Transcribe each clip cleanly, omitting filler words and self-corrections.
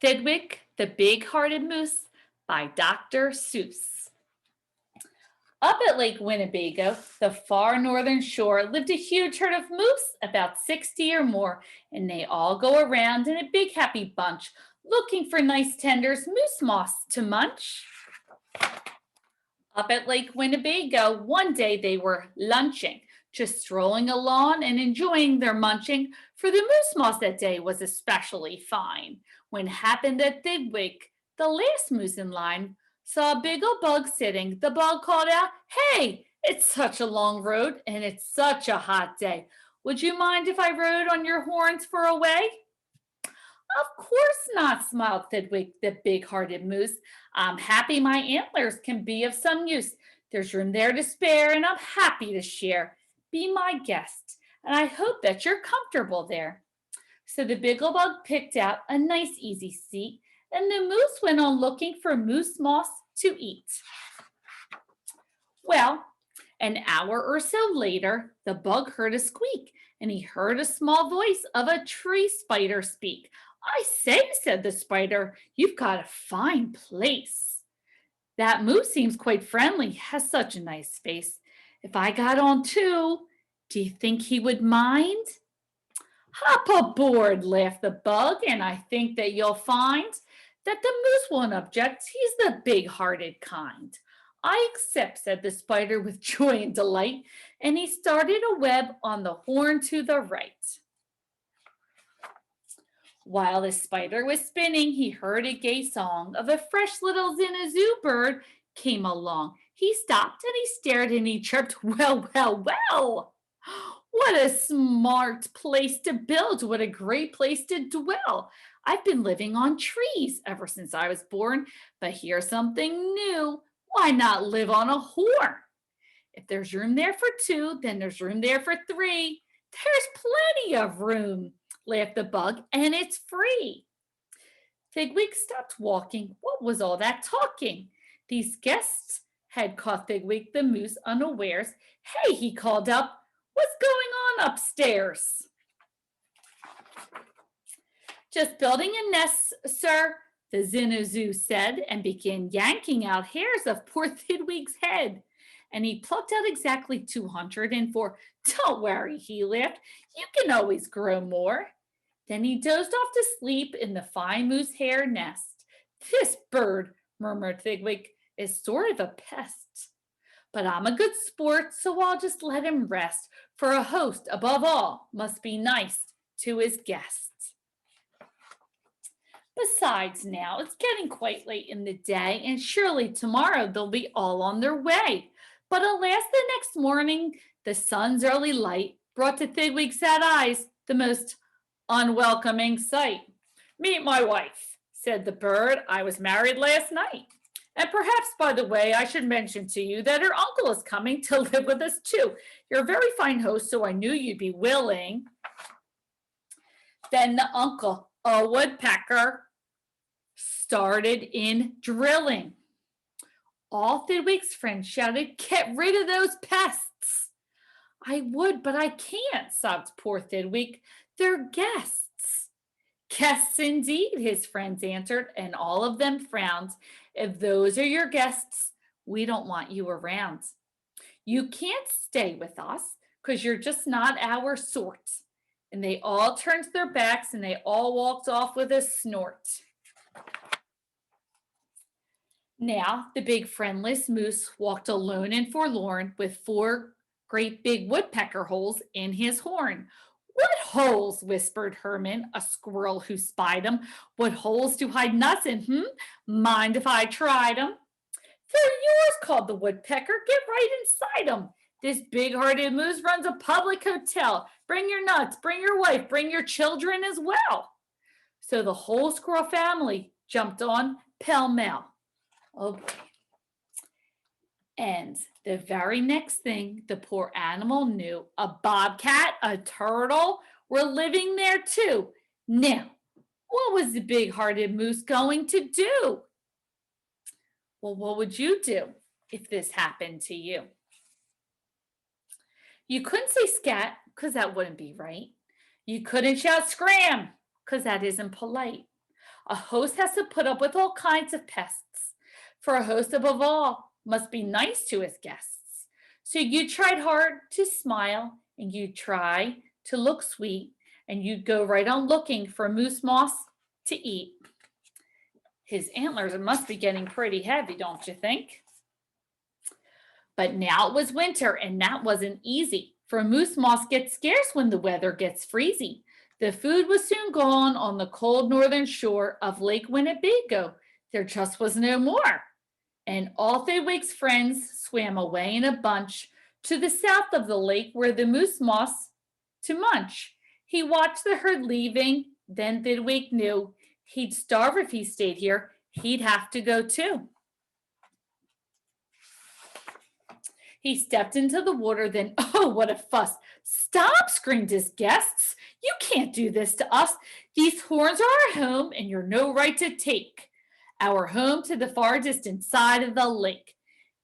Thidwick, the Big-Hearted Moose by Dr. Seuss. Up at Lake Winnebago, the far northern shore, lived a huge herd of moose, about 60 or more, and they all go around in a big happy bunch, looking for nice tenders moose moss to munch. Up at Lake Winnebago, one day they were lunching, just strolling along and enjoying their munching, for the moose moss that day was especially fine. When happened that Thidwick, the last moose in line, saw a big old bug sitting, the bug called out, "Hey, it's such a long road and it's such a hot day. Would you mind if I rode on your horns for a way?" "Of course not," smiled Thidwick, the big-hearted moose. "I'm happy my antlers can be of some use. There's room there to spare, and I'm happy to share. Be my guest, and I hope that you're comfortable there." So the bigglebug picked out a nice easy seat, and the moose went on looking for moose moss to eat. Well, an hour or so later, the bug heard a squeak, and he heard a small voice of a tree spider speak. "I say," said the spider, "you've got a fine place. That moose seems quite friendly, has such a nice face. If I got on too, do you think he would mind?" "Hop aboard," laughed the bug, "and I think that you'll find that the moose won't object. He's the big-hearted kind." "I accept," said the spider with joy and delight, and he started a web on the horn to the right. While the spider was spinning, he heard a gay song of a fresh little zinazoo bird came along. He stopped and he stared and he chirped, "Well, well, well! What a smart place to build! What a great place to dwell! I've been living on trees ever since I was born, but here's something new. Why not live on a horn? If there's room there for two, then there's room there for three. There's plenty of room," laughed the bug, "and it's free." Thigwig stopped walking. What was all that talking? These guests had caught Thigwig the moose unawares. "Hey," he called up, "what's going on upstairs?" "Just building a nest, sir," the Zinazoo said, and began yanking out hairs of poor Thidwig's head. And he plucked out exactly 204. "Don't worry," he laughed, "you can always grow more." Then he dozed off to sleep in the fine moose hair nest. "This bird," murmured Thigwig, "is sort of a pest. But I'm a good sport, so I'll just let him rest, for a host, above all, must be nice to his guests. Besides, now it's getting quite late in the day, and surely tomorrow they'll be all on their way." But alas, the next morning, the sun's early light brought to Thigwig's sad eyes the most unwelcoming sight. "Meet my wife," said the bird. "I was married last night. And perhaps, by the way, I should mention to you that her uncle is coming to live with us too. You're a very fine host, so I knew you'd be willing." Then the uncle, a woodpecker, started in drilling. All Thidwig's friends shouted, "Get rid of those pests!" "I would, but I can't," sobbed poor Thidwig. "They're guests." "Guests indeed," his friends answered, and all of them frowned. "If those are your guests, we don't want you around. You can't stay with us because you're just not our sort." And they all turned their backs and they all walked off with a snort. Now the big friendless moose walked alone and forlorn with four great big woodpecker holes in his horn. "What holes?" whispered Herman, a squirrel who spied him. "What holes to hide nuts in, Mind if I tried 'em?" "They're yours," called the woodpecker. "Get right inside 'em. This big-hearted moose runs a public hotel. Bring your nuts, bring your wife, bring your children as well." So the whole squirrel family jumped on pell-mell. Oh boy. And the very next thing the poor animal knew, a bobcat, a turtle were living there too. Now, what was the big-hearted moose going to do? Well, what would you do if this happened to you? You couldn't say scat because that wouldn't be right. You couldn't shout scram because that isn't polite. A host has to put up with all kinds of pests, for a host above all must be nice to his guests. So you tried hard to smile, and you try to look sweet, and you'd go right on looking for moose moss to eat. His antlers must be getting pretty heavy, don't you think? But now it was winter, and that wasn't easy, for moose moss gets scarce when the weather gets freezy. The food was soon gone on the cold northern shore of Lake Winnebago. There just was no more. And all Thidwick's friends swam away in a bunch to the south of the lake where the moose moss to munch. He watched the herd leaving, then Thidwick knew he'd starve if he stayed here. He'd have to go too. He stepped into the water, then, oh, what a fuss. Stop, screamed his guests. You can't do this to us. These horns are our home, and you're no right to take our home to the far distant side of the lake.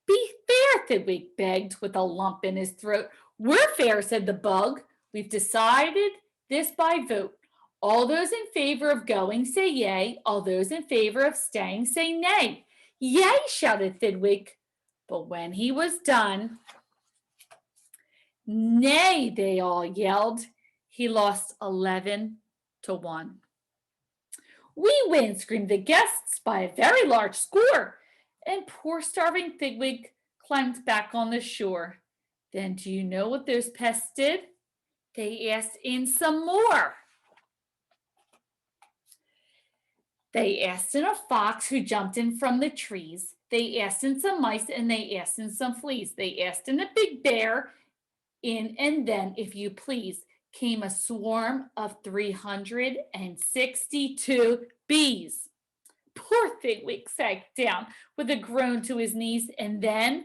Be fair, Thidwick begged with a lump in his throat. We're fair, said the bug. We've decided this by vote. All those in favor of going say yay. All those in favor of staying say nay. Yay, shouted Thidwick. But when he was done, nay, they all yelled. He lost 11-1. We win, screamed the guests, by a very large score. And poor starving Thidwick climbed back on the shore. Then do you know what those pests did? They asked in some more. They asked in a fox who jumped in from the trees. They asked in some mice, and they asked in some fleas. They asked in a big bear, and then, if you please, came a swarm of 362 bees. Poor Thidwick sank down with a groan to his knees, and then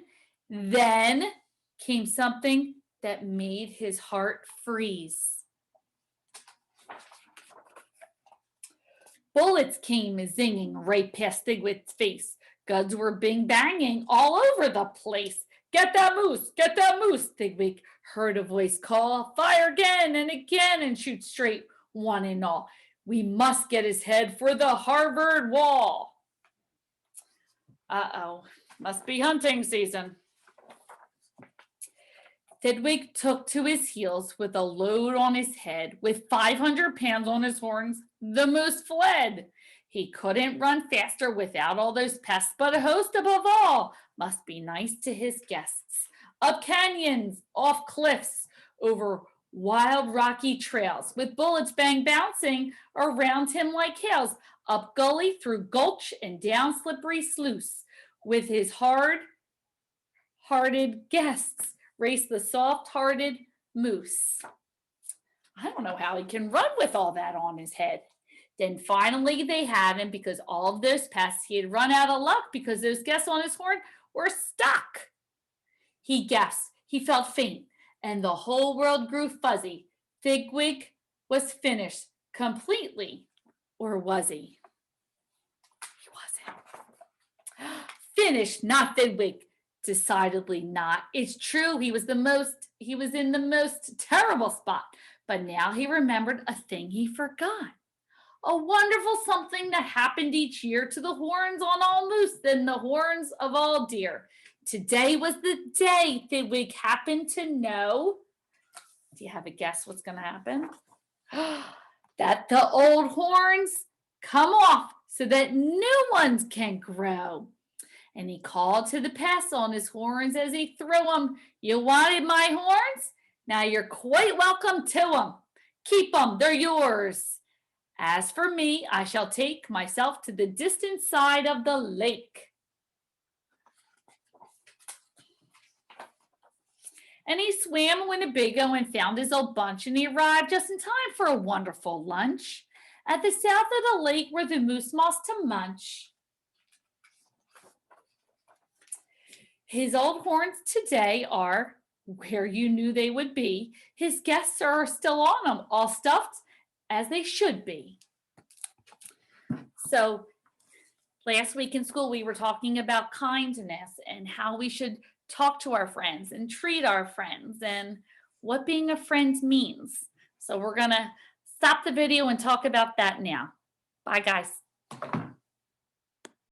came something that made his heart freeze. Bullets came zinging right past Thidwick's face. Guns were bing-banging all over the place. Get that moose, Thidwick heard a voice call. Fire again, and shoot straight, one and all. We must get his head for the Harvard wall. Uh-oh, must be hunting season. Thidwick took to his heels with a load on his head. With 500 pounds on his horns, the moose fled. He couldn't run faster without all those pests, but a host above all must be nice to his guests. Up canyons, off cliffs, over wild rocky trails, with bullets bang bouncing around him like hails, up gully, through gulch, and down slippery sluice, with his hard-hearted guests raced the soft-hearted moose. I don't know how he can run with all that on his head. Then finally they had him because all of those pests, he had run out of luck because those guests on his horn were stuck. He gasped, he felt faint, and the whole world grew fuzzy. Thidwick was finished completely, or was he? He wasn't. Finished, not Thidwick. Decidedly not. It's true, he was in the most terrible spot, but now he remembered a thing he forgot. A wonderful something that happened each year to the horns on all moose and the horns of all deer. Today was the day Thidwick happened to know. Do you have a guess what's going to happen? That the old horns come off so that new ones can grow. And he called to the pests on his horns as he threw them. You wanted my horns? Now you're quite welcome to them. Keep them, they're yours. As for me, I shall take myself to the distant side of the lake. And he swam Winnebago and found his old bunch, and he arrived just in time for a wonderful lunch at the south of the lake where the moose moss to munch. His old horns today are where you knew they would be. His guests are still on them, all stuffed as they should be. So last week in school, we were talking about kindness and how we should talk to our friends and treat our friends and what being a friend means. So we're going to stop the video and talk about that now. Bye, guys.